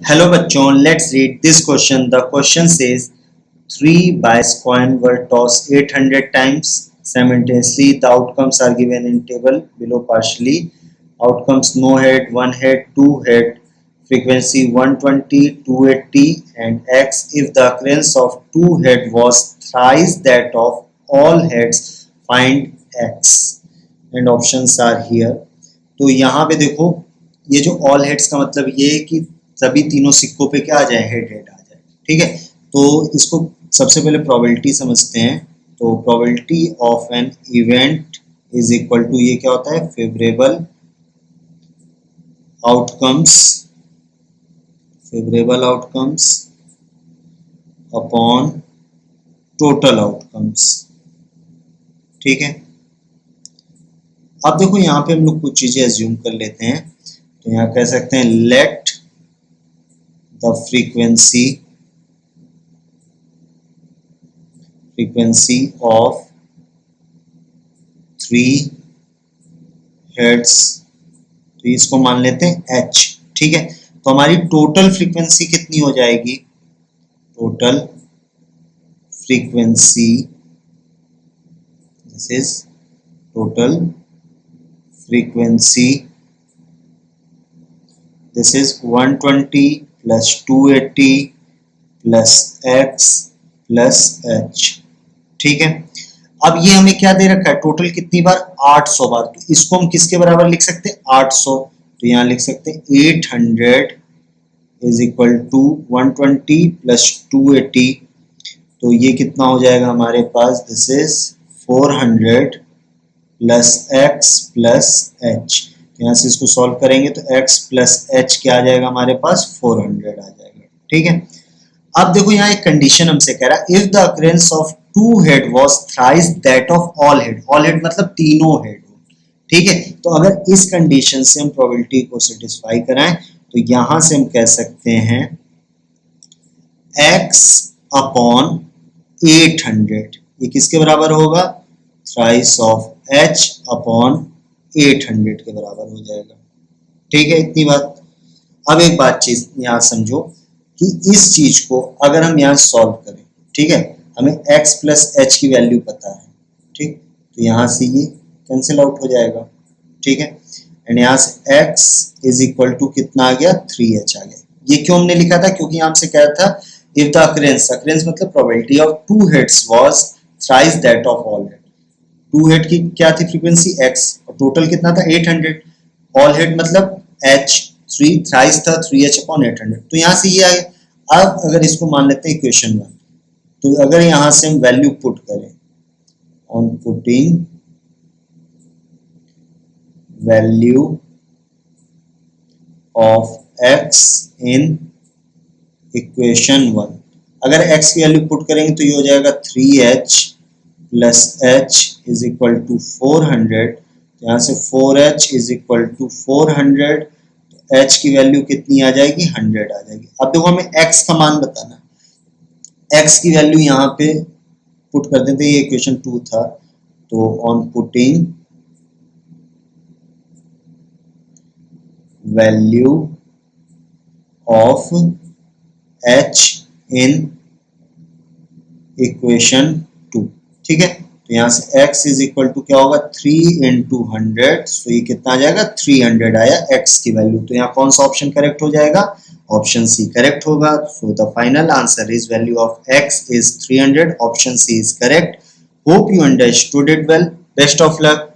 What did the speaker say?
Hello बच्चों, let's read this question. The question says 3 coins were tossed 800 times simultaneously. The outcomes are given in table below partially. Outcomes: no head, 1 head, 2 head, frequency 120, 280 and x. If the occurrence of 2 head was thrice that of all heads, find x. And options are here. तो यहाँ पे देखो, ये जो all heads का मतलब ये है कि सभी तीनों सिक्कों पे क्या आ जाए, हेड हेड आ जाए। ठीक है, तो इसको सबसे पहले प्रोबेबिलिटी समझते हैं। तो probability of an event is equal to, ये क्या होता है, favourable outcomes upon total outcomes. ठीक है, अब देखो यहाँ पे हम लोग कुछ चीजें एज्यूम कर लेते हैं। तो यहाँ कह सकते हैं let the frequency of 3 heads, तो इसको मान लेते हैं h। ठीक है, तो हमारी टोटल फ्रीक्वेंसी कितनी हो जाएगी, total frequency, this is total frequency, this is 120 plus 280 plus x plus h। ठीक है, अब ये हमें क्या दे रखा है, टोटल कितनी बार, 800 बार। तो इसको हम किसके बराबर लिख सकते हैं, 800। तो यहाँ लिख सकते हैं 800 इज इक्वल टू 120 प्लस 280। तो ये कितना हो जाएगा हमारे पास, this is 400 plus x plus h। यहाँ से इसको सॉल्व करेंगे तो x प्लस h क्या आ जाएगा हमारे पास, 400 आ जाएगा। ठीक है, अब देखो यहाँ एक कंडीशन हमसे कह रहा है, if the occurrence of 2 head was thrice that of all head. All head मतलब तीनों हेड। ठीक है, तो अगर इस कंडीशन से हम प्रोबेबिलिटी को सेटिस्फाई कराएं तो यहां से हम कह सकते हैं x अपॉन 800, ये किसके बराबर होगा, थ्राइस ऑफ h अपॉन 800 के बराबर हो जाएगा। ठीक है, इतनी बात। अब एक बात चीज यहाँ समझो कि इस चीज को अगर हम यहाँ सॉल्व करें, ठीक है, हमें x प्लस h की वैल्यू पता है। ठीक, तो यहाँ से ये कैंसिल आउट हो जाएगा। ठीक है, एंड यहाँ से x इज इक्वल टू कितना आ गया, 3h आ गया। ये क्यों हमने लिखा था, क्योंकि यहाँ से कहा था इफ द अकरेंस मतलब probability of 2 heads was thrice that of all head. 2 head की क्या थी फ्रीक्वेंसी, x, और टोटल कितना था, 800। ऑल हेड मतलब h, 3 थ्राइस था 3h अपॉन 800। तो यहाँ से ये आ गया। अब अगर इसको मान लेते हैं इक्वेशन 1, तो अगर यहाँ से हम वैल्यू पुट करें, on putting value of x in equation 1, अगर x की वैल्यू पुट करेंगे तो ये हो जाएगा 3h plus h is equal to 400। यहाँ से 4h इज इक्वल टू 400, तो h की वैल्यू कितनी आ जाएगी, 100 आ जाएगी। अब देखो हमें x का मान बताना, x की वैल्यू यहाँ पे पुट कर देते हैं, ये इक्वेशन 2 था। तो on putting value of h in equation 2, ठीक है, तो यहाँ से x इज इक्वल टू क्या होगा, 3 इंटू 100। सो ये कितना आ जाएगा, 300 आया x की वैल्यू। तो यहाँ कौन सा ऑप्शन करेक्ट हो जाएगा, ऑप्शन सी करेक्ट होगा। So the final answer is value of x is 300, option C is correct. Hope you understood it well, best of luck.